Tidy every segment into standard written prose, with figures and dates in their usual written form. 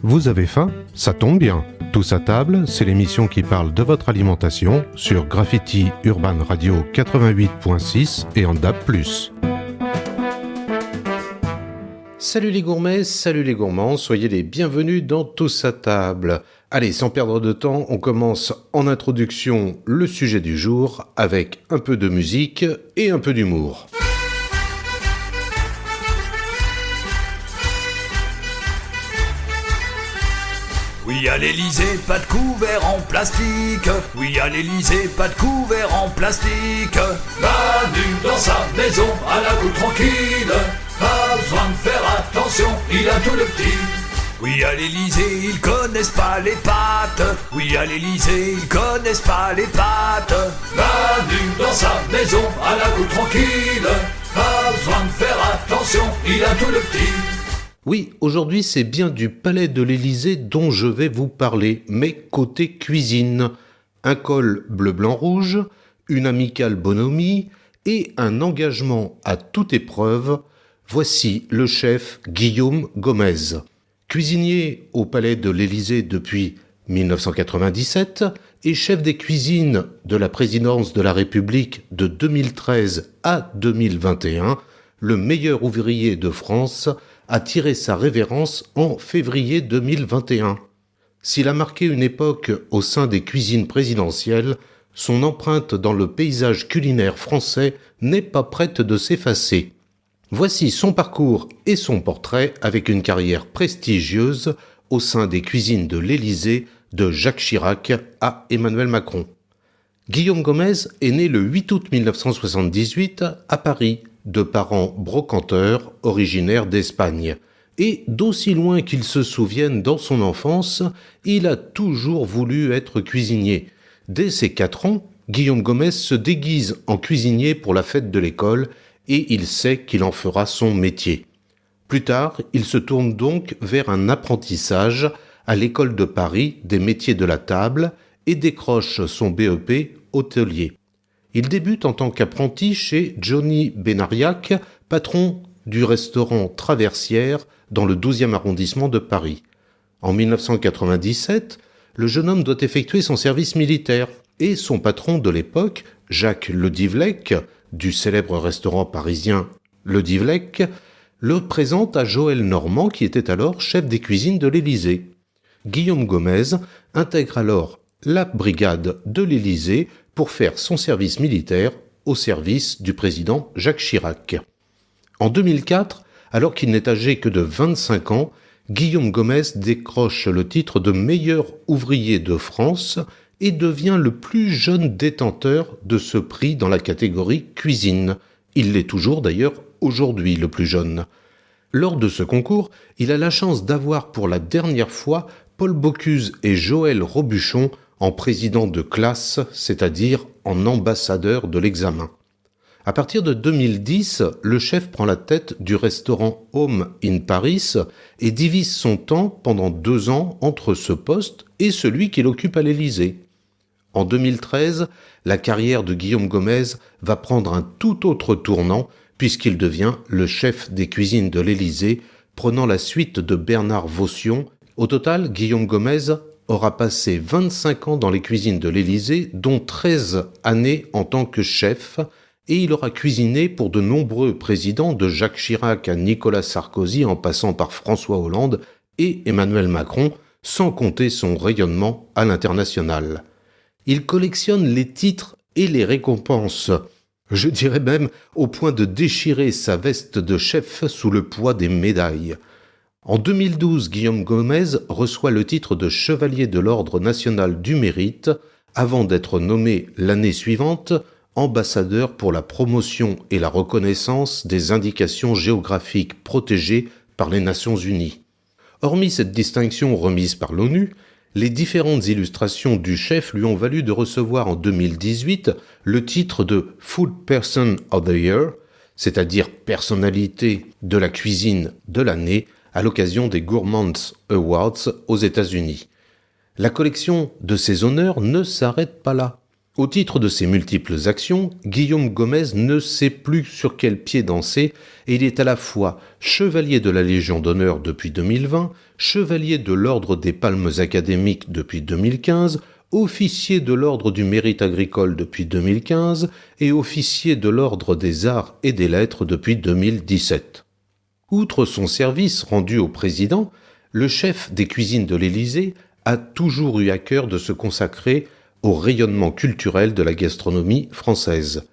Vous avez faim? Ça tombe bien. Tous à table, c'est l'émission qui parle de votre alimentation sur Graffiti Urban Radio 88.6 et en DAB+. Salut les gourmets, salut les gourmands, soyez les bienvenus dans Tous à table. Allez, sans perdre de temps, on commence en introduction le sujet du jour avec un peu de musique et un peu d'humour. Oui, à l'Élysée, pas de couvert en plastique. Oui, à l'Élysée, pas de couvert en plastique. Manu dans sa maison, à la boue tranquille. Pas besoin de faire attention, il a tout le petit. Oui, à l'Élysée, ils connaissent pas les pâtes. Oui, à l'Élysée, ils connaissent pas les pâtes. Manu dans sa maison, à la boue tranquille. Pas besoin de faire attention, il a tout le petit. Oui, aujourd'hui c'est bien du palais de l'Élysée dont je vais vous parler, mais côté cuisine. Un col bleu-blanc-rouge, une amicale bonhomie et un engagement à toute épreuve. Voici le chef Guillaume Gomez. Cuisinier au palais de l'Élysée depuis 1997 et chef des cuisines de la présidence de la République de 2013 à 2021, le meilleur ouvrier de France a tiré sa révérence en février 2021. S'il a marqué une époque au sein des cuisines présidentielles, son empreinte dans le paysage culinaire français n'est pas prête de s'effacer. Voici son parcours et son portrait avec une carrière prestigieuse au sein des cuisines de l'Élysée de Jacques Chirac à Emmanuel Macron. Guillaume Gomez est né le 8 août 1978 à Paris, de parents brocanteurs originaires d'Espagne. Et d'aussi loin qu'il se souvienne dans son enfance, il a toujours voulu être cuisinier. Dès ses 4 ans, Guillaume Gomez se déguise en cuisinier pour la fête de l'école et il sait qu'il en fera son métier. Plus tard, il se tourne donc vers un apprentissage à l'école de Paris des métiers de la table et décroche son BEP hôtelier. Il débute en tant qu'apprenti chez Johnny Benariac, patron du restaurant Traversière dans le 12e arrondissement de Paris. En 1997, le jeune homme doit effectuer son service militaire et son patron de l'époque, Jacques Le Divlec, du célèbre restaurant parisien Le Divlec, le présente à Joël Normand qui était alors chef des cuisines de l'Élysée. Guillaume Gomez intègre alors la brigade de l'Élysée pour faire son service militaire au service du président Jacques Chirac. En 2004, alors qu'il n'est âgé que de 25 ans, Guillaume Gomez décroche le titre de meilleur ouvrier de France et devient le plus jeune détenteur de ce prix dans la catégorie cuisine. Il l'est toujours d'ailleurs aujourd'hui le plus jeune. Lors de ce concours, il a la chance d'avoir pour la dernière fois Paul Bocuse et Joël Robuchon en président de classe, c'est-à-dire en ambassadeur de l'examen. À partir de 2010, le chef prend la tête du restaurant Home in Paris et divise son temps pendant 2 ans entre ce poste et celui qu'il occupe à l'Élysée. En 2013, la carrière de Guillaume Gomez va prendre un tout autre tournant puisqu'il devient le chef des cuisines de l'Élysée, prenant la suite de Bernard Vaution. Au total, Guillaume Gomez aura passé 25 ans dans les cuisines de l'Élysée, dont 13 années en tant que chef, et il aura cuisiné pour de nombreux présidents de Jacques Chirac à Nicolas Sarkozy en passant par François Hollande et Emmanuel Macron, sans compter son rayonnement à l'international. Il collectionne les titres et les récompenses, je dirais même au point de déchirer sa veste de chef sous le poids des médailles. En 2012, Guillaume Gomez reçoit le titre de chevalier de l'Ordre national du mérite, avant d'être nommé l'année suivante ambassadeur pour la promotion et la reconnaissance des indications géographiques protégées par les Nations Unies. Hormis cette distinction remise par l'ONU, les différentes illustrations du chef lui ont valu de recevoir en 2018 le titre de Food Person of the Year, c'est-à-dire personnalité de la cuisine de l'année, à l'occasion des Gourmands Awards aux États-Unis. La collection de ces honneurs ne s'arrête pas là. Au titre de ses multiples actions, Guillaume Gomez ne sait plus sur quel pied danser et il est à la fois chevalier de la Légion d'honneur depuis 2020, chevalier de l'Ordre des Palmes académiques depuis 2015, officier de l'Ordre du Mérite agricole depuis 2015 et officier de l'Ordre des Arts et des Lettres depuis 2017. Outre son service rendu au président, le chef des cuisines de l'Élysée a toujours eu à cœur de se consacrer au rayonnement culturel de la gastronomie française.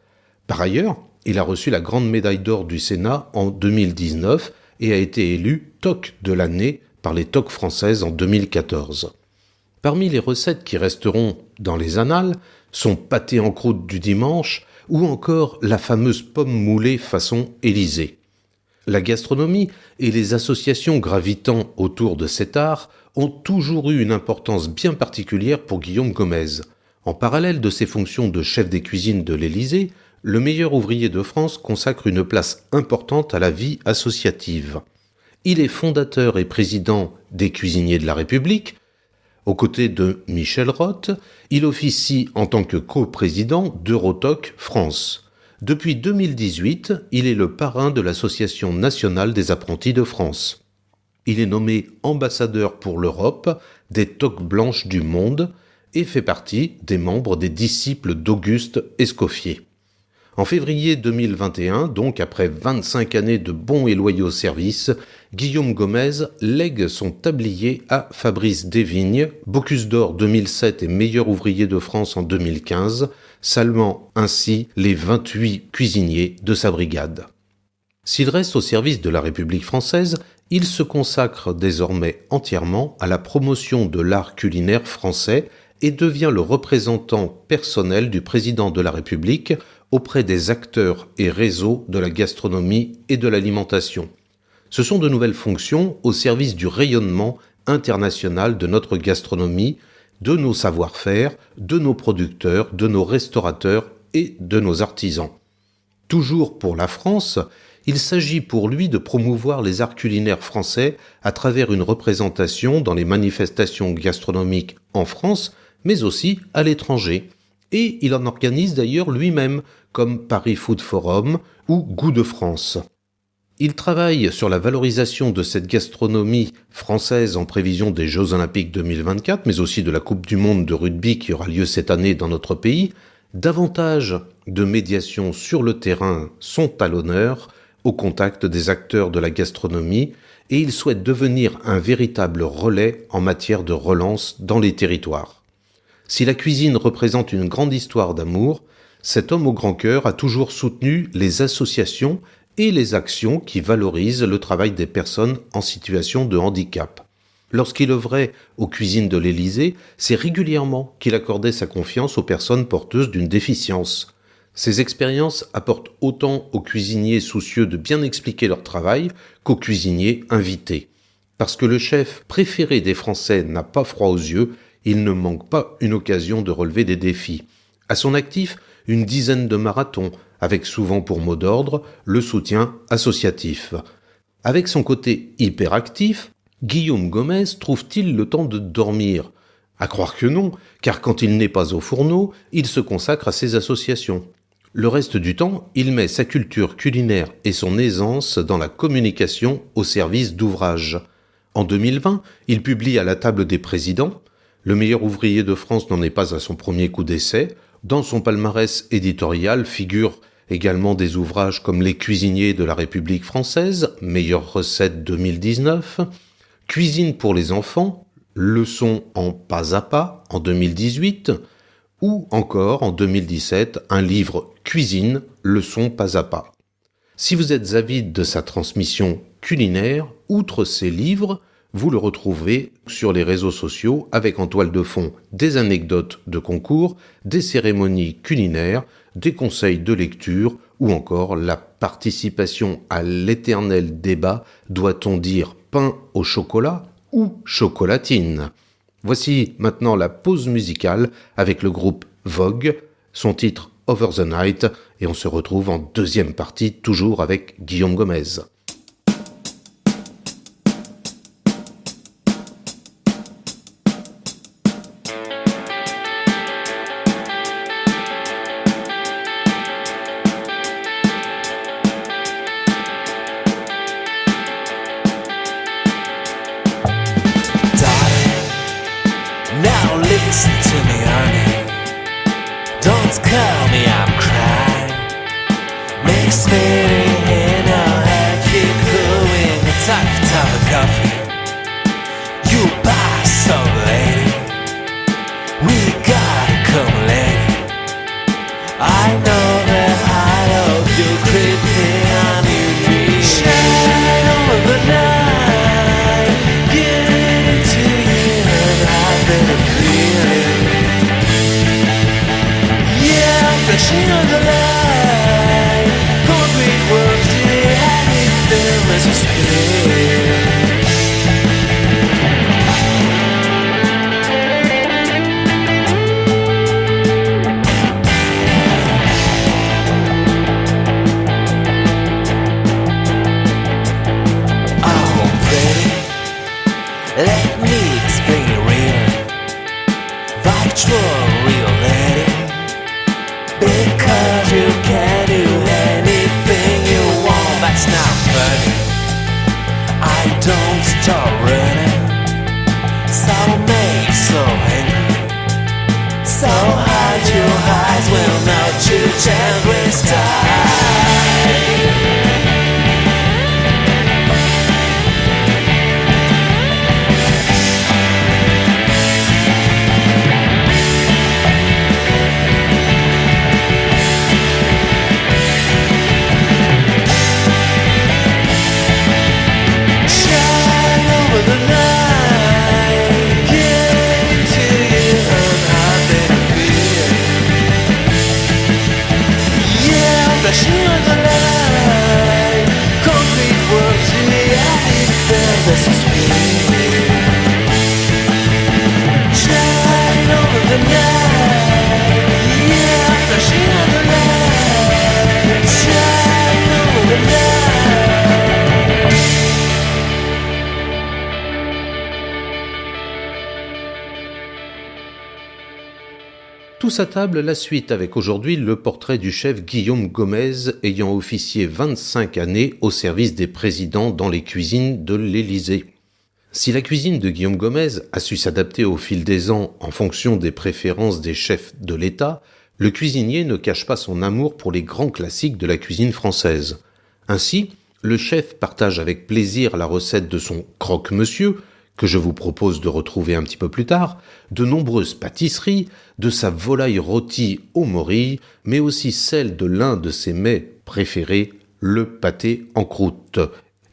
Par ailleurs, il a reçu la Grande Médaille d'Or du Sénat en 2019 et a été élu TOC de l'année par les TOC françaises en 2014. Parmi les recettes qui resteront dans les annales, son pâté en croûte du dimanche ou encore la fameuse pomme moulée façon Élysée. La gastronomie et les associations gravitant autour de cet art ont toujours eu une importance bien particulière pour Guillaume Gomez. En parallèle de ses fonctions de chef des cuisines de l'Élysée, le meilleur ouvrier de France consacre une place importante à la vie associative. Il est fondateur et président des Cuisiniers de la République. Aux côtés de Michel Roth, il officie en tant que coprésident d'Eurotoc France. Depuis 2018, il est le parrain de l'Association nationale des apprentis de France. Il est nommé ambassadeur pour l'Europe des toques blanches du monde et fait partie des membres des disciples d'Auguste Escoffier. En février 2021, donc après 25 années de bons et loyaux services, Guillaume Gomez lègue son tablier à Fabrice Desvignes, Bocuse d'Or 2007 et meilleur ouvrier de France en 2015, saluant ainsi les 28 cuisiniers de sa brigade. S'il reste au service de la République française, il se consacre désormais entièrement à la promotion de l'art culinaire français et devient le représentant personnel du président de la République auprès des acteurs et réseaux de la gastronomie et de l'alimentation. Ce sont de nouvelles fonctions au service du rayonnement international de notre gastronomie, de nos savoir-faire, de nos producteurs, de nos restaurateurs et de nos artisans. Toujours pour la France, il s'agit pour lui de promouvoir les arts culinaires français à travers une représentation dans les manifestations gastronomiques en France, mais aussi à l'étranger. Et il en organise d'ailleurs lui-même, comme Paris Food Forum ou Goût de France. Il travaille sur la valorisation de cette gastronomie française en prévision des Jeux Olympiques 2024, mais aussi de la Coupe du Monde de rugby qui aura lieu cette année dans notre pays. Davantage de médiations sur le terrain sont à l'honneur, au contact des acteurs de la gastronomie, et il souhaite devenir un véritable relais en matière de relance dans les territoires. Si la cuisine représente une grande histoire d'amour, cet homme au grand cœur a toujours soutenu les associations et les actions qui valorisent le travail des personnes en situation de handicap. Lorsqu'il œuvrait aux cuisines de l'Élysée, c'est régulièrement qu'il accordait sa confiance aux personnes porteuses d'une déficience. Ces expériences apportent autant aux cuisiniers soucieux de bien expliquer leur travail qu'aux cuisiniers invités. Parce que le chef préféré des Français n'a pas froid aux yeux, il ne manque pas une occasion de relever des défis. À son actif, une dizaine de marathons, avec souvent pour mot d'ordre le soutien associatif. Avec son côté hyperactif, Guillaume Gomez trouve-t-il le temps de dormir ? À croire que non, car quand il n'est pas au fourneau, il se consacre à ses associations. Le reste du temps, il met sa culture culinaire et son aisance dans la communication au service d'ouvrages. En 2020, il publie À la table des présidents. Le meilleur ouvrier de France n'en est pas à son premier coup d'essai. Dans son palmarès éditorial figurent également des ouvrages comme Les cuisiniers de la République française, meilleure recette 2019, Cuisine pour les enfants, leçon en pas à pas en 2018, ou encore en 2017 un livre Cuisine, leçon pas à pas. Si vous êtes avide de sa transmission culinaire, outre ces livres, vous le retrouvez sur les réseaux sociaux avec en toile de fond des anecdotes de concours, des cérémonies culinaires, des conseils de lecture ou encore la participation à l'éternel débat, doit-on dire pain au chocolat ou chocolatine ? Voici maintenant la pause musicale avec le groupe Vogue, son titre Over the Night, et on se retrouve en deuxième partie toujours avec Guillaume Gomez. Listen to me, honey. Don't call me, I'm crying. Mixed feeling in our head, keep cooling a top of coffee. You boss, so lady. We gotta come, lady. I know that I hope you creeping on your knees. Shine over the night, get into you, and I've been a feeling. Yeah, flashing on the light, concrete words, yeah, anything that's a spirit. Let me explain it real. Virtual reality. Because you can do anything you want. That's not funny. I don't stop running. So made, so angry. So hide your eyes will not choose and waste time. Tous à table, la suite avec aujourd'hui le portrait du chef Guillaume Gomez ayant officié 25 années au service des présidents dans les cuisines de l'Élysée. Si la cuisine de Guillaume Gomez a su s'adapter au fil des ans en fonction des préférences des chefs de l'État, le cuisinier ne cache pas son amour pour les grands classiques de la cuisine française. Ainsi, le chef partage avec plaisir la recette de son croque-monsieur, que je vous propose de retrouver un petit peu plus tard, de nombreuses pâtisseries, de sa volaille rôtie au morille, mais aussi celle de l'un de ses mets préférés, le pâté en croûte.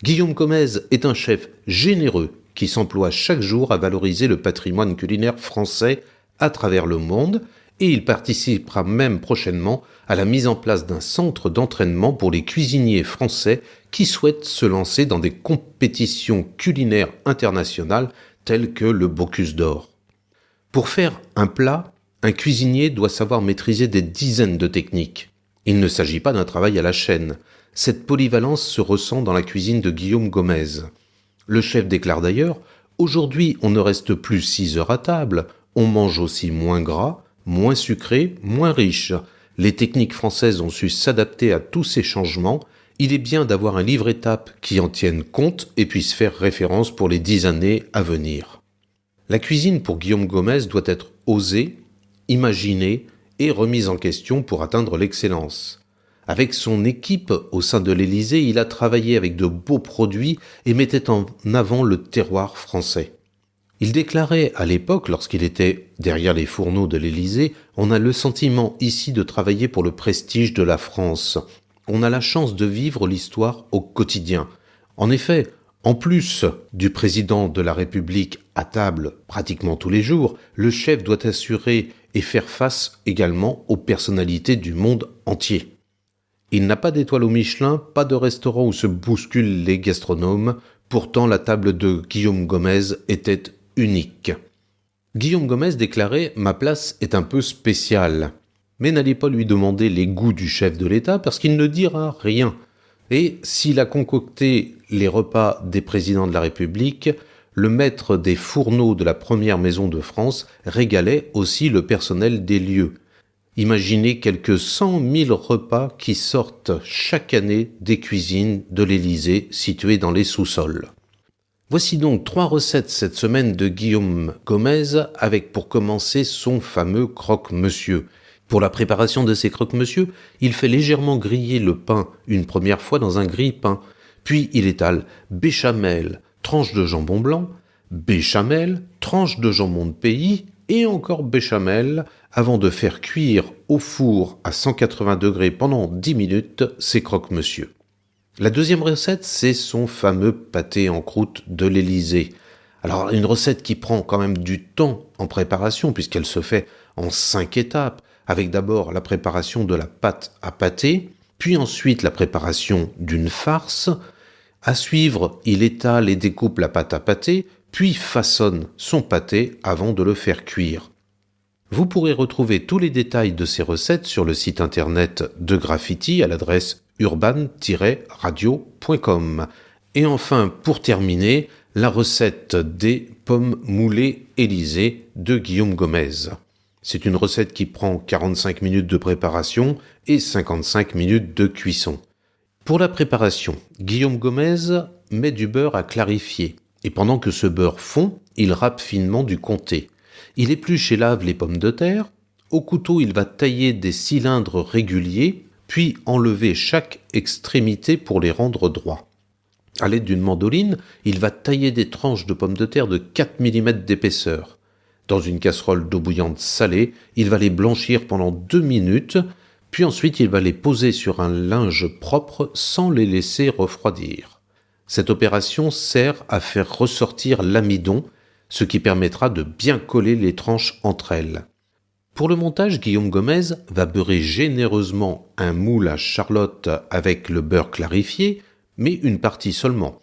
Guillaume Gomez est un chef généreux qui s'emploie chaque jour à valoriser le patrimoine culinaire français à travers le monde, et il participera même prochainement à la mise en place d'un centre d'entraînement pour les cuisiniers français qui souhaitent se lancer dans des compétitions culinaires internationales telles que le Bocuse d'Or. Pour faire un plat, un cuisinier doit savoir maîtriser des dizaines de techniques. Il ne s'agit pas d'un travail à la chaîne. Cette polyvalence se ressent dans la cuisine de Guillaume Gomez. Le chef déclare d'ailleurs « Aujourd'hui, on ne reste plus 6 heures à table, on mange aussi moins gras, moins sucré, moins riche. Les techniques françaises ont su s'adapter à tous ces changements. Il est bien d'avoir un livre-étape qui en tienne compte et puisse faire référence pour les 10 années à venir. » La cuisine pour Guillaume Gomez doit être osée, imaginée et remise en question pour atteindre l'excellence. Avec son équipe au sein de l'Élysée, il a travaillé avec de beaux produits et mettait en avant le terroir français. Il déclarait à l'époque, lorsqu'il était derrière les fourneaux de l'Élysée, « On a le sentiment ici de travailler pour le prestige de la France. On a la chance de vivre l'histoire au quotidien. » En effet, en plus du président de la République à table pratiquement tous les jours, le chef doit assurer et faire face également aux personnalités du monde entier. Il n'a pas d'étoile au Michelin, pas de restaurant où se bousculent les gastronomes, pourtant la table de Guillaume Gomez était unique. Guillaume Gomez déclarait « Ma place est un peu spéciale ». Mais n'allez pas lui demander les goûts du chef de l'État parce qu'il ne dira rien. Et s'il a concocté les repas des présidents de la République, le maître des fourneaux de la première maison de France régalait aussi le personnel des lieux. Imaginez quelques 100 000 repas qui sortent chaque année des cuisines de l'Élysée situées dans les sous-sols. Voici donc 3 recettes cette semaine de Guillaume Gomez avec pour commencer son fameux croque-monsieur. Pour la préparation de ces croque-monsieur, il fait légèrement griller le pain une première fois dans un grille-pain, puis il étale béchamel, tranche de jambon blanc, béchamel, tranche de jambon de pays et encore béchamel avant de faire cuire au four à 180 degrés pendant 10 minutes ces croque-monsieur. La deuxième recette, c'est son fameux pâté en croûte de l'Élysée. Alors, une recette qui prend quand même du temps en préparation, puisqu'elle se fait en 5 étapes, avec d'abord la préparation de la pâte à pâté, puis ensuite la préparation d'une farce. À suivre, il étale et découpe la pâte à pâté, puis façonne son pâté avant de le faire cuire. Vous pourrez retrouver tous les détails de ces recettes sur le site internet de Graffiti à l'adresse urban-radio.com. Et enfin, pour terminer, la recette des pommes moulées Élysée de Guillaume Gomez. C'est une recette qui prend 45 minutes de préparation et 55 minutes de cuisson. Pour la préparation, Guillaume Gomez met du beurre à clarifier. Et pendant que ce beurre fond, il râpe finement du comté. Il épluche et lave les pommes de terre. Au couteau, il va tailler des cylindres réguliers, puis enlever chaque extrémité pour les rendre droits. À l'aide d'une mandoline, il va tailler des tranches de pommes de terre de 4 mm d'épaisseur. Dans une casserole d'eau bouillante salée, il va les blanchir pendant 2 minutes, puis ensuite il va les poser sur un linge propre sans les laisser refroidir. Cette opération sert à faire ressortir l'amidon, ce qui permettra de bien coller les tranches entre elles. Pour le montage, Guillaume Gomez va beurrer généreusement un moule à charlotte avec le beurre clarifié, mais une partie seulement.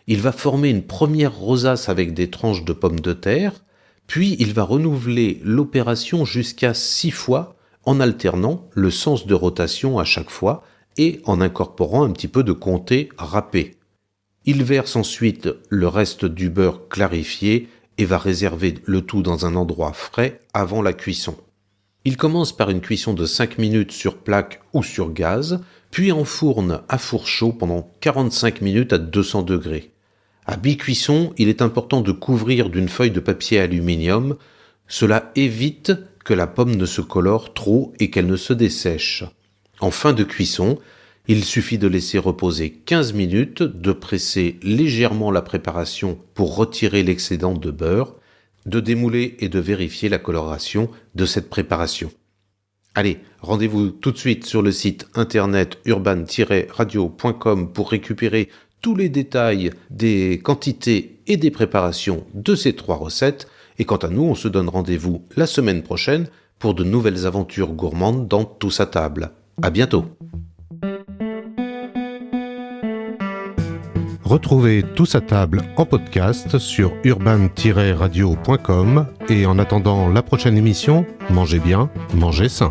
Il va former une première rosace avec des tranches de pommes de terre, puis il va renouveler l'opération jusqu'à 6 fois en alternant le sens de rotation à chaque fois et en incorporant un petit peu de comté râpé. Il verse ensuite le reste du beurre clarifié et va réserver le tout dans un endroit frais avant la cuisson. Il commence par une cuisson de 5 minutes sur plaque ou sur gaz, puis enfourne à four chaud pendant 45 minutes à 200 degrés. À mi-cuisson, il est important de couvrir d'une feuille de papier aluminium. Cela évite que la pomme ne se colore trop et qu'elle ne se dessèche. En fin de cuisson, il suffit de laisser reposer 15 minutes, de presser légèrement la préparation pour retirer l'excédent de beurre, de démouler et de vérifier la coloration de cette préparation. Allez, rendez-vous tout de suite sur le site internet urban-radio.com pour récupérer tous les détails des quantités et des préparations de ces 3 recettes. Et quant à nous, on se donne rendez-vous la semaine prochaine pour de nouvelles aventures gourmandes dans Tous à table. À bientôt. Retrouvez Tous à table en podcast sur urban-radio.com et en attendant la prochaine émission, mangez bien, mangez sain.